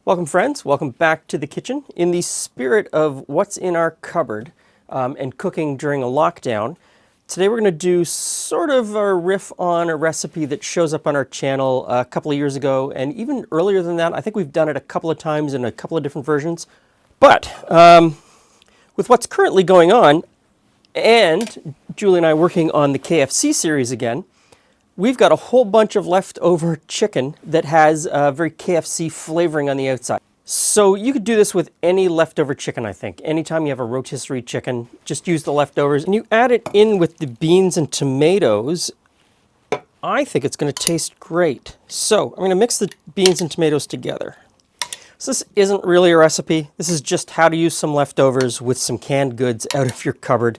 Welcome friends, welcome back to the kitchen. In the spirit of what's in our cupboard and cooking during a lockdown, today we're going to do sort of a riff on a recipe that shows up on our channel a couple of years ago, and even earlier than that. I think we've done it a couple of times in a couple of different versions. But with what's currently going on, and Julie and I working on the KFC series again, we've got a whole bunch of leftover chicken that has a very KFC flavoring on the outside. So you could do this with any leftover chicken, I think. Anytime you have a rotisserie chicken, just use the leftovers and you add it in with the beans and tomatoes. I think it's going to taste great. So I'm going to mix the beans and tomatoes together. So this isn't really a recipe. This is just how to use some leftovers with some canned goods out of your cupboard.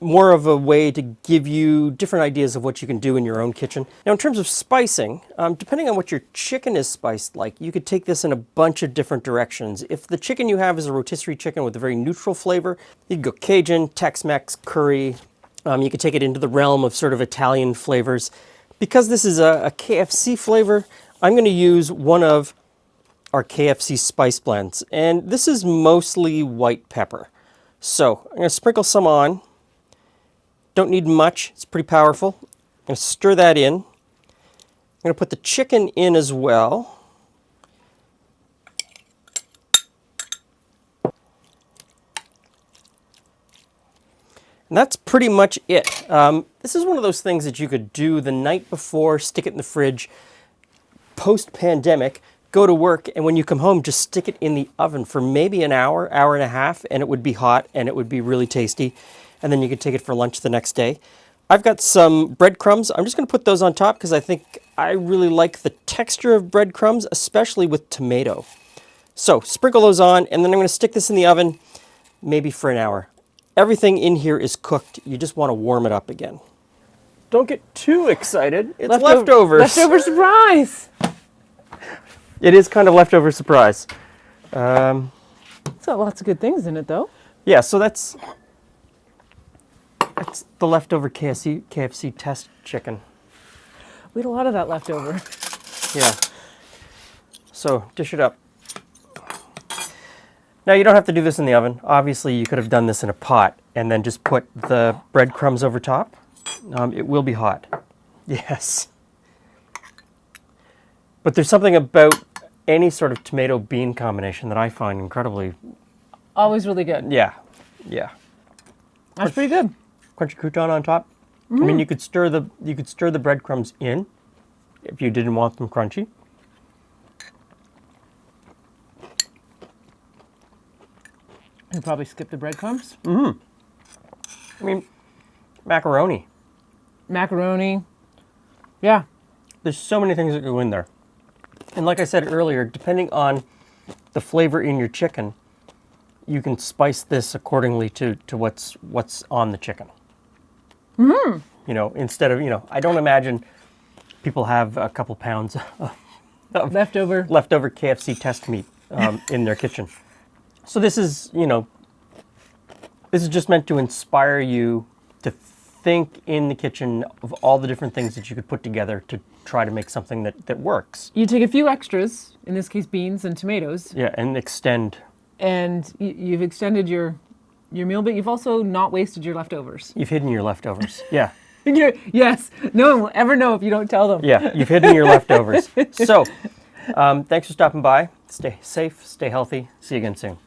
More of a way to give you different ideas of what you can do in your own kitchen. Now in terms of spicing, depending on what your chicken is spiced like, you could take this in a bunch of different directions. If the chicken you have is a rotisserie chicken with a very neutral flavor, you could go Cajun, Tex-Mex, curry. You could take it into the realm of sort of Italian flavors. Because this is a KFC flavor, I'm going to use one of our KFC spice blends. And this is mostly white pepper. So I'm going to sprinkle some on. Don't need much, it's pretty powerful. I'm going to stir that in. I'm going to put the chicken in as well. And that's pretty much it. This is one of those things that you could do the night before, stick it in the fridge, post-pandemic, go to work, and when you come home, just stick it in the oven for maybe an hour, hour and a half, and it would be hot and it would be really tasty. And then you could take it for lunch the next day. I've got some breadcrumbs. I'm just going to put those on top because I think I really like the texture of breadcrumbs, especially with tomato. So sprinkle those on, and then I'm going to stick this in the oven maybe for an hour. Everything in here is cooked. You just want to warm it up again. Don't get too excited. It's leftovers. Leftover surprise. It is kind of leftover surprise. It's got lots of good things in it, though. Yeah, so that's the leftover KFC test chicken. We had a lot of that left over. Yeah. So dish it up. Now you don't have to do this in the oven. Obviously, you could have done this in a pot and then just put the breadcrumbs over top. It will be hot. Yes. But there's something about any sort of tomato bean combination that I find incredibly... Always really good. Yeah, yeah. That's pretty good. Crunchy crouton on top. I mean, you could stir the breadcrumbs in if you didn't want them crunchy. You probably skip the breadcrumbs. I mean, macaroni. Macaroni. Yeah. There's so many things that go in there. And like I said earlier, depending on the flavor in your chicken, you can spice this accordingly to what's on the chicken. You know, instead of, I don't imagine people have a couple pounds of leftover KFC test meat in their kitchen. So this is, this is just meant to inspire you to think in the kitchen of all the different things that you could put together to try to make something that works. You take a few extras, in this case beans and tomatoes. Yeah, and extend. And you've extended your meal, but you've also not wasted your leftovers. You've hidden your leftovers. Yeah. Yes. No one will ever know if you don't tell them. Yeah, you've hidden your leftovers. So, thanks for stopping by. Stay safe, stay healthy. See you again soon.